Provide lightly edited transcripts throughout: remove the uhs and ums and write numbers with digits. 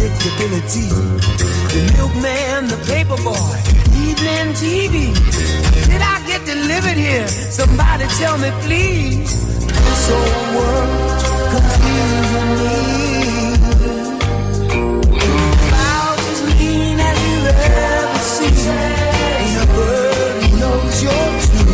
unpredictability. The milkman, the paper boy, evening TV. Did I get delivered here? Somebody tell me, please. This whole world confusing me. Clouds as mean as you ever seen. Ain't a bird who knows you're true.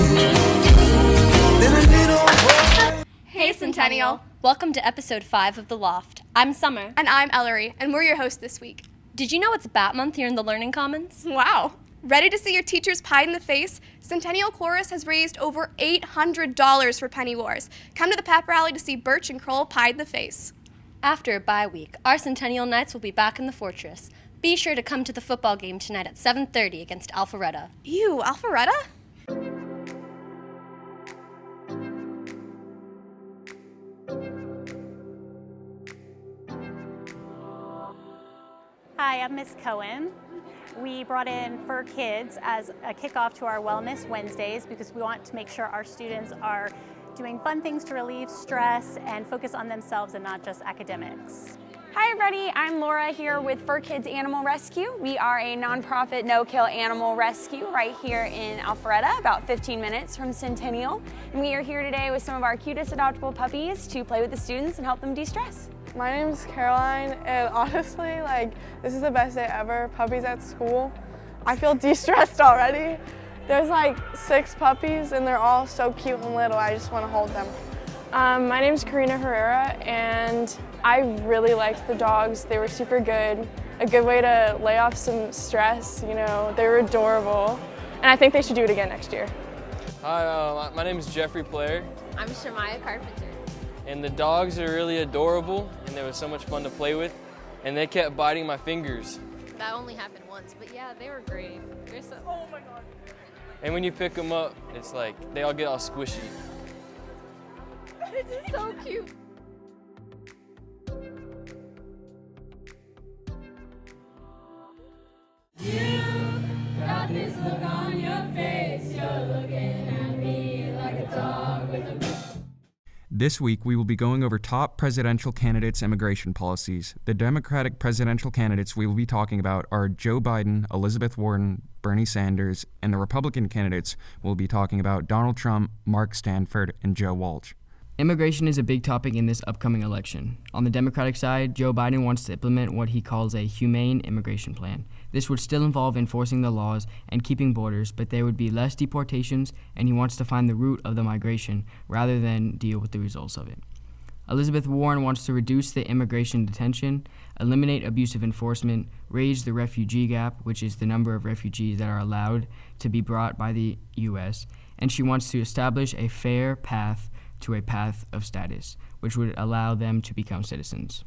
Then a little boy. Hey Centennial! Welcome to episode 5 of The Loft. I'm Summer. And I'm Ellery, and we're your hosts this week. Did you know it's Bat Month here in the Learning Commons? Wow! Ready to see your teachers pied in the face? Centennial Chorus has raised over $800 for Penny Wars. Come to the pep rally to see Birch and Kroll pied in the face. After a bye week, our Centennial Knights will be back in the Fortress. Be sure to come to the football game tonight at 7:30 against Alpharetta. Ew, Alpharetta? Hi, I'm Miss Cohen. We brought in Fur Kids as a kickoff to our Wellness Wednesdays because we want to make sure our students are doing fun things to relieve stress and focus on themselves and not just academics. Hi everybody, I'm Laura here with Fur Kids Animal Rescue. We are a nonprofit no-kill animal rescue right here in Alpharetta, about 15 minutes from Centennial. And we are here today with some of our cutest adoptable puppies to play with the students and help them de-stress. My name's Caroline, and honestly, this is the best day ever. Puppies at school. I feel de-stressed already. There's 6 puppies, and they're all so cute and little. I just want to hold them. My name's Karina Herrera, and I really liked the dogs. They were super good. A good way to lay off some stress, they were adorable. And I think they should do it again next year. Hi, my name is Jeffrey Player. I'm Shamaya Carpenter. And the dogs are really adorable, and they were so much fun to play with, and they kept biting my fingers. That only happened once, but yeah, they were great. They're so, oh my God. And when you pick them up, it's like they all get all squishy. This is so cute. You got this look on your face, you're looking at me like a dog with a... This week, we will be going over top presidential candidates' immigration policies. The Democratic presidential candidates we will be talking about are Joe Biden, Elizabeth Warren, Bernie Sanders, and the Republican candidates we'll be talking about Donald Trump, Mark Stanford, and Joe Walsh. Immigration is a big topic in this upcoming election. On the Democratic side, Joe Biden wants to implement what he calls a humane immigration plan. This would still involve enforcing the laws and keeping borders, but there would be less deportations, and he wants to find the root of the migration rather than deal with the results of it. Elizabeth Warren wants to reduce the immigration detention, eliminate abusive enforcement, raise the refugee gap, which is the number of refugees that are allowed to be brought by the U.S., and she wants to establish a fair path to a path of status, which would allow them to become citizens.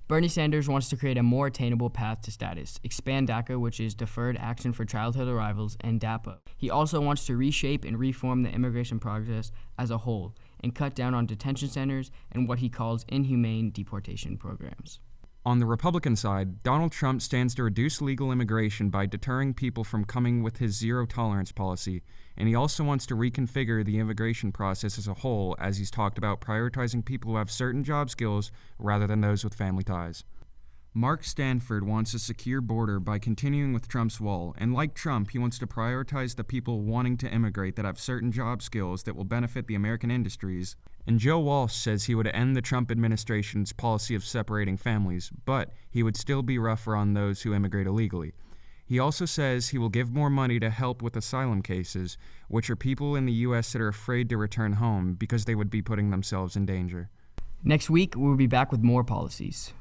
Bernie Sanders wants to create a more attainable path to status, expand DACA, which is Deferred Action for Childhood Arrivals, and DAPA. He also wants to reshape and reform the immigration process as a whole and cut down on detention centers and what he calls inhumane deportation programs. On the Republican side, Donald Trump stands to reduce legal immigration by deterring people from coming with his zero-tolerance policy, and he also wants to reconfigure the immigration process as a whole, as he's talked about prioritizing people who have certain job skills rather than those with family ties. Mark Stanford wants a secure border by continuing with Trump's wall, and like Trump, he wants to prioritize the people wanting to immigrate that have certain job skills that will benefit the American industries. And Joe Walsh says he would end the Trump administration's policy of separating families, but he would still be rougher on those who immigrate illegally. He also says he will give more money to help with asylum cases, which are people in the U.S. that are afraid to return home because they would be putting themselves in danger. Next week, we'll be back with more policies.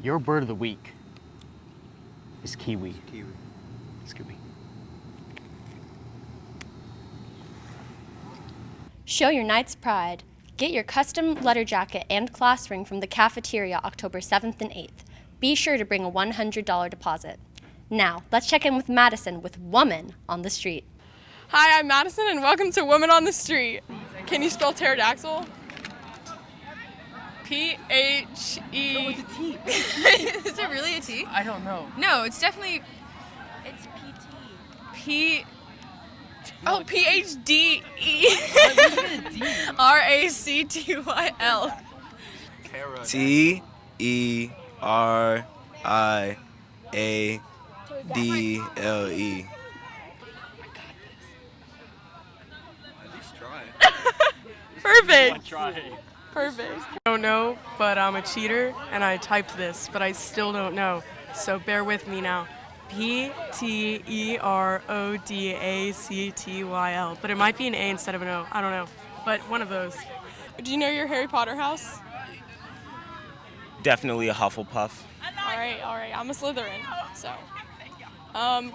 Your bird of the week is kiwi. Scooby. Show your Knight's pride. Get your custom letter jacket and class ring from the cafeteria October 7th and 8th. Be sure to bring a $100 deposit. Now, let's check in with Madison with Woman on the Street. Hi, I'm Madison and welcome to Woman on the Street. Can you spell pterodactyl? P-H-E... No, it's a T. Is it really a T? I don't know. No, it's definitely... It's PT. P... Oh, P-H-D-E. R-A-C-T-Y-L. T-E-R-I-A-D-L-E. Perfect. Perfect. I don't know, but I'm a cheater and I typed this, but I still don't know. So bear with me now. P-T-E-R-O-D-A-C-T-Y-L. But it might be an A instead of an O. I don't know. But one of those. Do you know your Harry Potter house? Definitely a Hufflepuff. All right. I'm a Slytherin. So,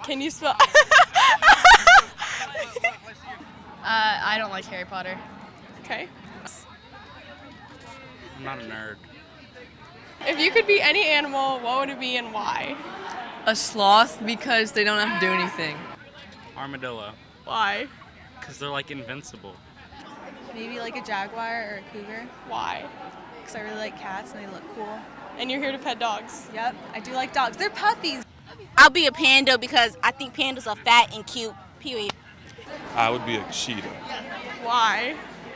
can you spell? I don't like Harry Potter. Okay. I'm not a nerd. If you could be any animal, what would it be and why? A sloth, because they don't have to do anything. Armadillo. Why? Because they're like invincible. Maybe like a jaguar or a cougar. Why? Because I really like cats and they look cool. And you're here to pet dogs? Yep, I do like dogs. They're puppies. I'll be a panda because I think pandas are fat and cute, period. I would be a cheetah. Why?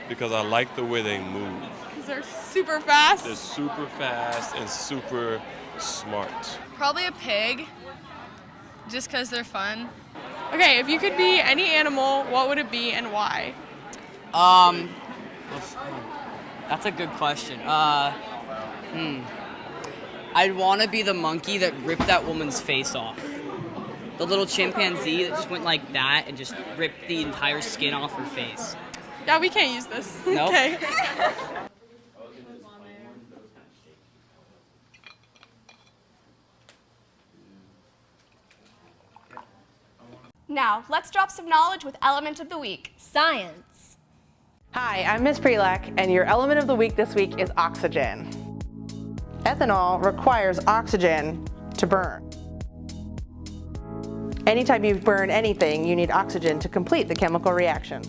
Because I like the way they move. Because they're super fast? They're super fast and super smart. Probably a pig, just because they're fun. Okay, if you could be any animal, what would it be and why? That's a good question. I'd want to be the monkey that ripped that woman's face off. The little chimpanzee that just went like that and just ripped the entire skin off her face. Yeah, we can't use this. Nope. Okay. Now, let's drop some knowledge with Element of the Week. Science. Hi, I'm Ms. Prelak, and your element of the week this week is oxygen. Ethanol requires oxygen to burn. Anytime you burn anything, you need oxygen to complete the chemical reaction.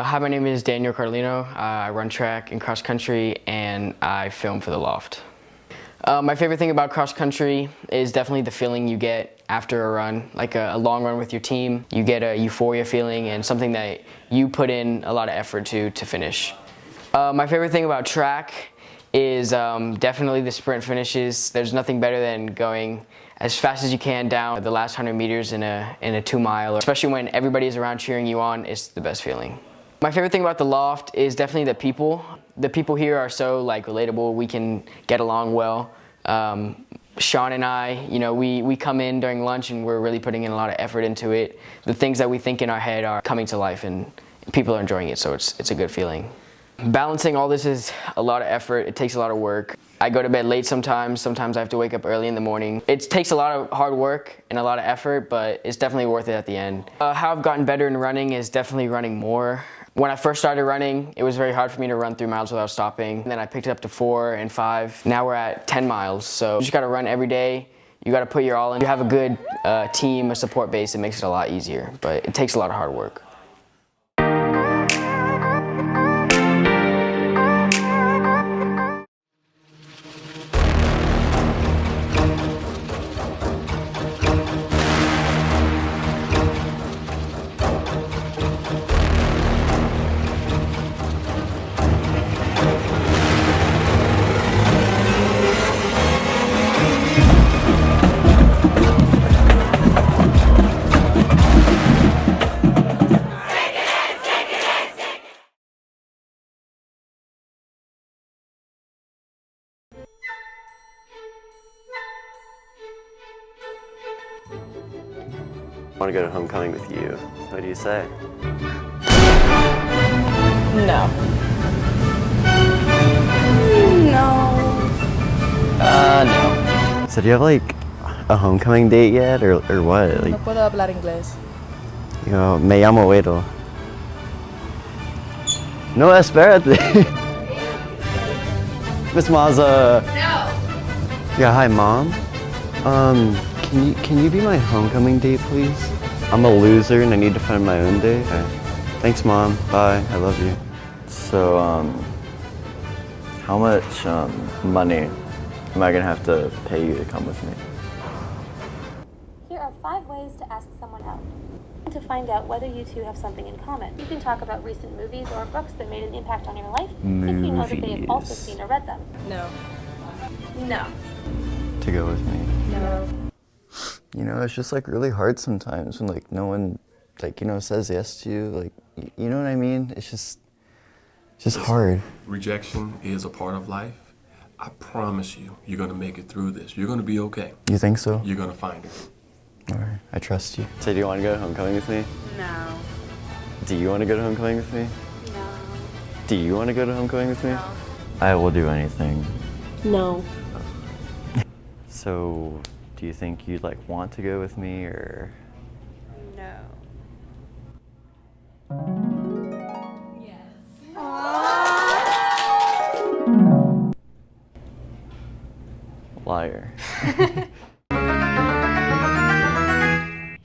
Hi, my name is Daniel Carlino. I run track and cross country, and I film for the Loft. My favorite thing about cross country is definitely the feeling you get after a run, like a long run with your team. You get a euphoria feeling and something that you put in a lot of effort to finish. My favorite thing about track is definitely the sprint finishes. There's nothing better than going as fast as you can down the last 100 meters in a 2 mile, especially when everybody is around cheering you on. It's the best feeling. My favorite thing about the Loft is definitely the people. The people here are so relatable. We can get along well. Sean and I, we come in during lunch and we're really putting in a lot of effort into it. The things that we think in our head are coming to life and people are enjoying it, so it's a good feeling. Balancing all this is a lot of effort. It takes a lot of work. I go to bed late sometimes. Sometimes I have to wake up early in the morning. It takes a lot of hard work and a lot of effort, but it's definitely worth it at the end. How I've gotten better in running is definitely running more When I first started running, it was very hard for me to run 3 miles without stopping. And then I picked it up to 4 and 5. Now we're at 10 miles. So you just gotta run every day. You gotta put your all in. You have a good team, a support base, it makes it a lot easier. But it takes a lot of hard work. I want to go to homecoming with you. What do you say? No. No. So do you have like a homecoming date yet, or what? Like, No puedo hablar inglés. you know, me llamo Wedo. No, espérate. Miss Maza. No. Yeah, hi, Mom. Can you be my homecoming date, please? I'm a loser and I need to find my own date. Okay. Thanks, Mom. Bye. I love you. So, how much money am I gonna have to pay you to come with me? Here are 5 ways to ask someone out. To find out whether you two have something in common. You can talk about recent movies or books that made an impact on your life. If you know that they have also seen or read them. No. No. To go with me? No. You know, it's just like really hard sometimes when like no one like, you know, says yes to you. Like, you know what I mean? It's just hard. Rejection is a part of life. I promise you, you're gonna make it through this. You're gonna be okay. You think so? You're gonna find it. All right, I trust you. So do you want to go to homecoming with me? No. Do you want to go to homecoming with me? No. Do you want to go to homecoming with me? No. I will do anything. No. So, do you think you'd like want to go with me, or? No. Liar.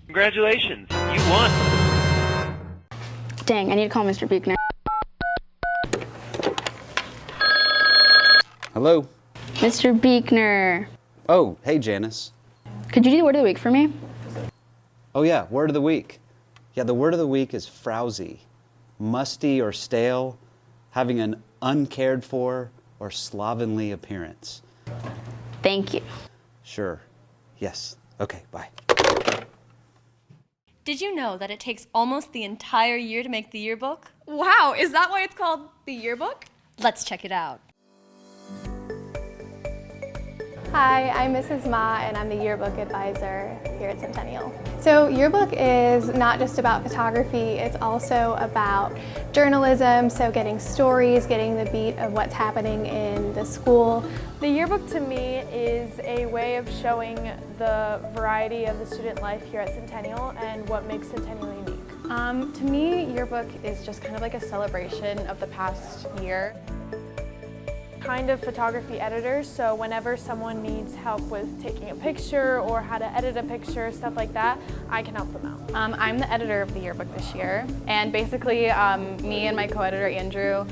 Congratulations, you won. Dang, I need to call Mr. Buechner. Hello? Mr. Buechner, Oh, hey Janice. could you do the word of the week for me? Oh yeah, word of the week. Yeah, the word of the week is frowsy. Musty or stale, having an uncared for or slovenly appearance. Thank you. Sure. Yes. Okay, bye. Did you know that it takes almost the entire year to make the yearbook? Wow, is that why it's called the yearbook? Let's check it out. Hi, I'm Mrs. Ma and I'm the yearbook advisor here at Centennial. So yearbook is not just about photography, it's also about journalism, so getting stories, getting the beat of what's happening in the school. The yearbook to me is a way of showing the variety of the student life here at Centennial and what makes Centennial unique. To me, yearbook is just kind of like a celebration of the past year. Kind of photography editors, so whenever someone needs help with taking a picture or how to edit a picture, stuff like that, I can help them out. I'm the editor of the yearbook this year, and basically me and my co-editor Andrew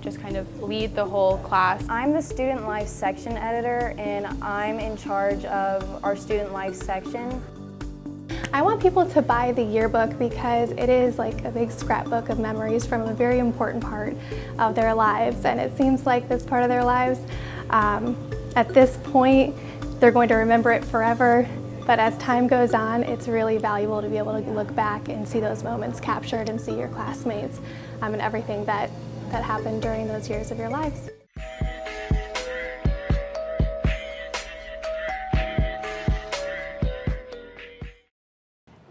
just kind of lead the whole class. I'm the student life section editor, and I'm in charge of our student life section. I want people to buy the yearbook because it is like a big scrapbook of memories from a very important part of their lives, and it seems like this part of their lives, at this point, they're going to remember it forever, but as time goes on, it's really valuable to be able to look back and see those moments captured and see your classmates and everything that happened during those years of your lives.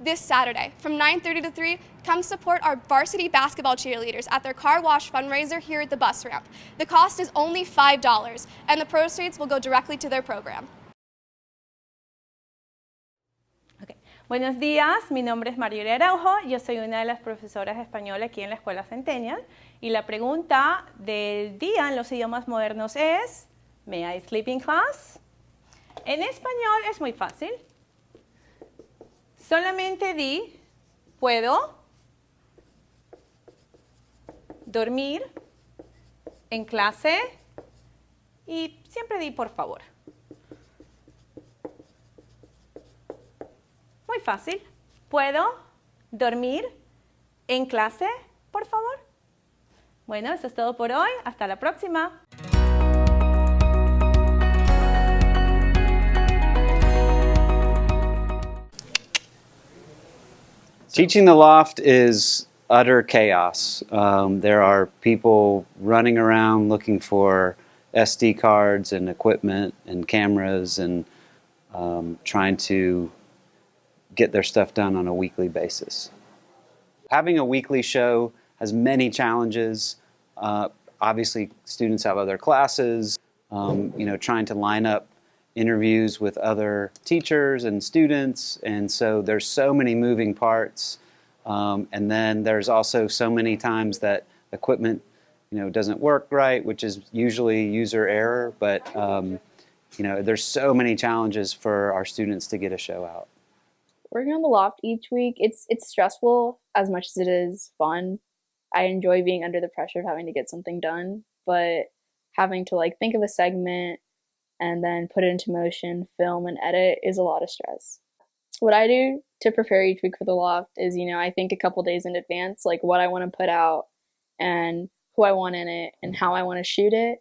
This Saturday, from 9:30 to 3, come support our varsity basketball cheerleaders at their car wash fundraiser here at the bus ramp. The cost is only $5, and the proceeds will go directly to their program. Buenos días, mi nombre es Marjorie Araujo, yo soy una de las profesoras de español aquí en la Escuela Centennial y la pregunta del día en los idiomas modernos es ¿May I sleep in class? En español es muy fácil. Solamente di ¿puedo dormir en clase? Y siempre di por favor. Muy fácil. ¿Puedo dormir en clase, por favor? Bueno, eso es todo por hoy. Hasta la próxima. Teaching the Loft is utter chaos. There are people running around looking for SD cards and equipment and cameras and trying to get their stuff done on a weekly basis. Having a weekly show has many challenges. Obviously, students have other classes, trying to line up interviews with other teachers and students, and so there's so many moving parts. And then there's also so many times that equipment, doesn't work right, which is usually user error, but there's so many challenges for our students to get a show out. Working on the Loft each week, it's stressful as much as it is fun. I enjoy being under the pressure of having to get something done, but having to think of a segment and then put it into motion, film, and edit is a lot of stress. What I do to prepare each week for the Loft is, I think a couple days in advance, what I want to put out and who I want in it and how I want to shoot it,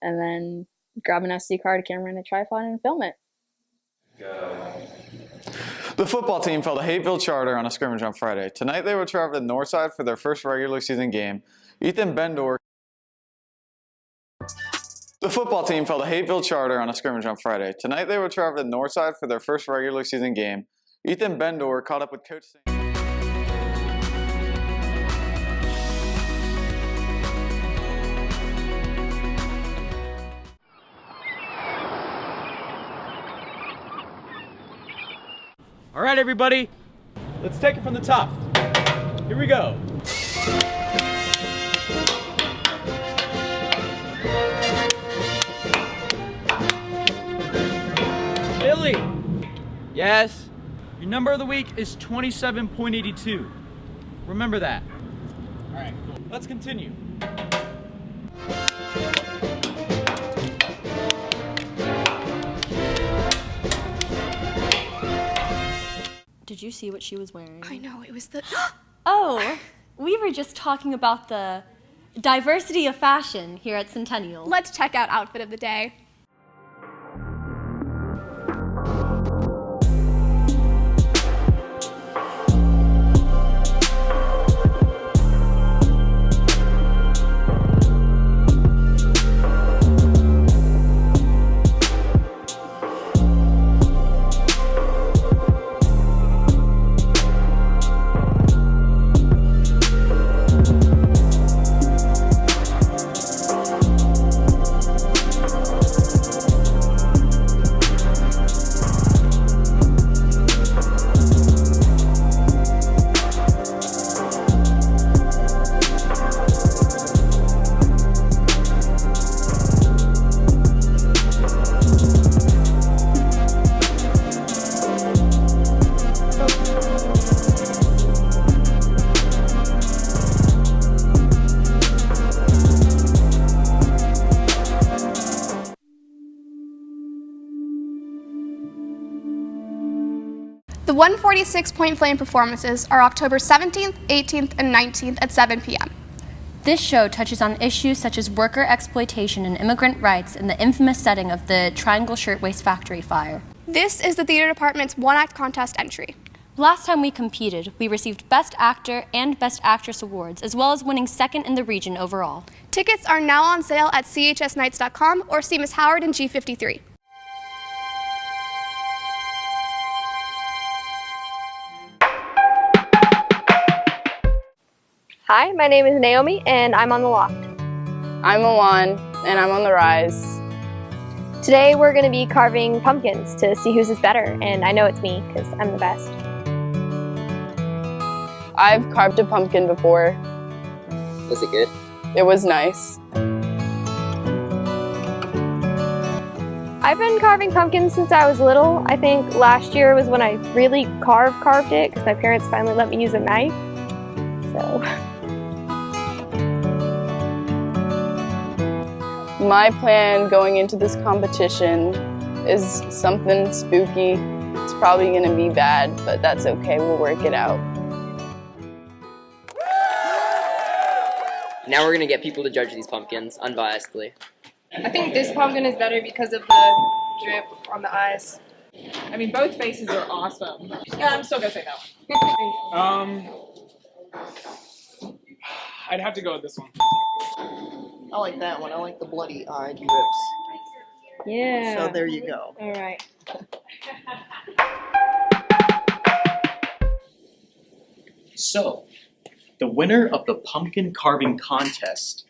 and then grab an SD card, a camera, and a tripod and film it. Go. The football team fell to Hateville Charter on a scrimmage on Friday. Tonight they will travel to Northside for their first regular season game. Ethan Bendor. The football team fell to Hateville Charter on a scrimmage on Friday. Tonight they will travel to Northside for their first regular season game. Ethan Bendor caught up with Coach Sam. All right, everybody, let's take it from the top. Here we go. Billy. Yes? Your number of the week is 27.82. Remember that. All right, cool. Let's continue. Did you see what she was wearing? I know, it was the... Oh, we were just talking about the diversity of fashion here at Centennial. Let's check out outfit of the day. The 146-point flame performances are October 17th, 18th, and 19th at 7 p.m. This show touches on issues such as worker exploitation and immigrant rights in the infamous setting of the Triangle Shirtwaist Factory fire. This is the theater department's one-act contest entry. Last time we competed, we received Best Actor and Best Actress awards, as well as winning second in the region overall. Tickets are now on sale at chsnights.com or see Ms. Howard in G53. Hi, my name is Naomi, and I'm on the Loft. I'm Alon, and I'm on the Rise. Today we're going to be carving pumpkins to see whose is better, and I know it's me because I'm the best. I've carved a pumpkin before. Was it good? It was nice. I've been carving pumpkins since I was little. I think last year was when I really carved it because my parents finally let me use a knife. So. My plan going into this competition is something spooky. It's probably gonna be bad, but that's okay, we'll work it out. Now we're gonna get people to judge these pumpkins unbiasedly. I think this pumpkin is better because of the drip on the eyes. I mean, both faces are awesome. Yeah, I'm still gonna say that one. I'd have to go with this one. I like that one. I like the bloody-eyed drips. Yeah. So there you go. All right. So, the winner of the pumpkin carving contest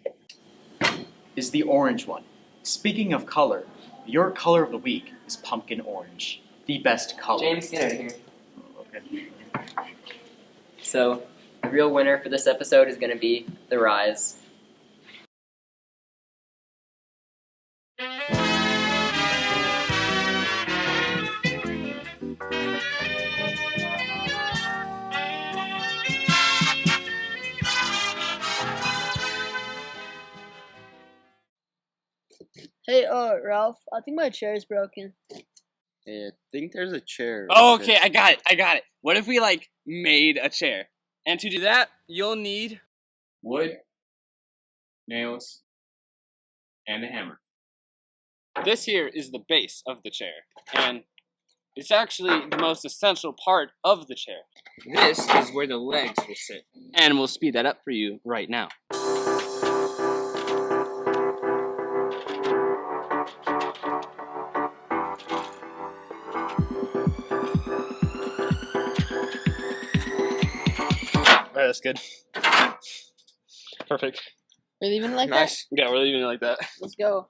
is the orange one. Speaking of color, your color of the week is pumpkin orange, the best color. James, get out of here. Okay. So, the real winner for this episode is going to be The Rise. Hey, Ralph, I think my chair is broken. Hey, I think there's a chair. Oh, okay, I got it. What if we, made a chair? And to do that, you'll need Wood, nails, and a hammer. this here is the base of the chair, and it's actually the most essential part of the chair. This is where the legs will sit, and we'll speed that up for you right now. Alright, that's good. Perfect. We're leaving it like Nice. Yeah, we're leaving it like that. that? Let's go.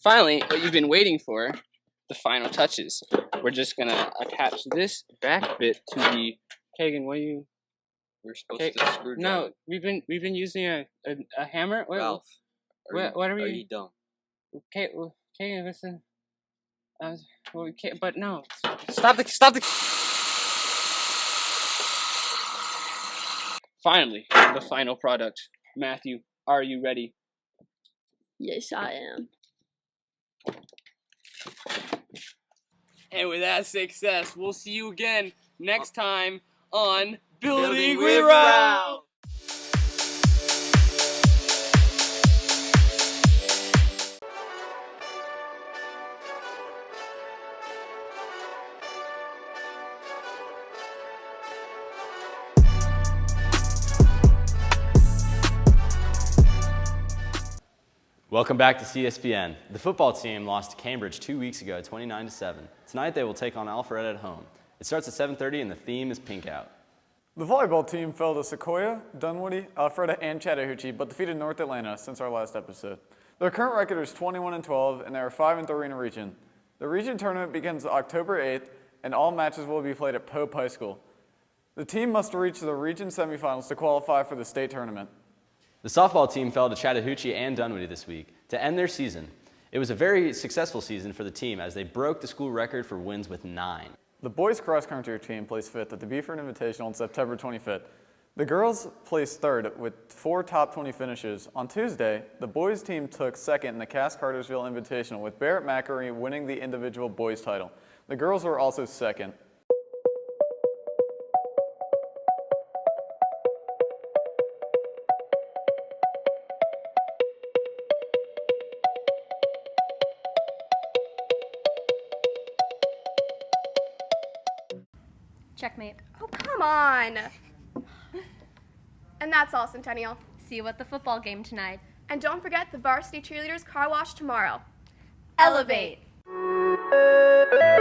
Finally, what you've been waiting for, the final touches. We're just gonna attach this back bit to the Kagan. What are you? We're supposed to screw. No, we've been using a hammer. Ralph, What are we? Are you dumb? Okay, listen. But no, stop the. Finally, the final product. Matthew, are you ready? Yes, I am. And with that success, we'll see you again next time on Building with Ralph. Welcome back to CSPN. The football team lost to Cambridge 2 weeks ago, 29-7. Tonight they will take on Alpharetta at home. It starts at 7:30 and the theme is Pink Out. The volleyball team fell to Sequoia, Dunwoody, Alpharetta, and Chattahoochee, but defeated North Atlanta since our last episode. Their current record is 21-12, and they are 5-3 in the region. The region tournament begins October 8th, and all matches will be played at Pope High School. The team must reach the region semifinals to qualify for the state tournament. The softball team fell to Chattahoochee and Dunwoody this week to end their season. It was a very successful season for the team as they broke the school record for wins with 9. The boys cross-country team placed 5th at the Beaufort Invitational on September 25th. The girls placed 3rd with 4 top 20 finishes. On Tuesday, the boys team took 2nd in the Cass Cartersville Invitational with Barrett Mackery winning the individual boys title. The girls were also 2nd. Checkmate. Oh, come on. And that's all, Centennial. See you at the football game tonight. And don't forget the varsity cheerleaders car wash tomorrow. Elevate. Elevate.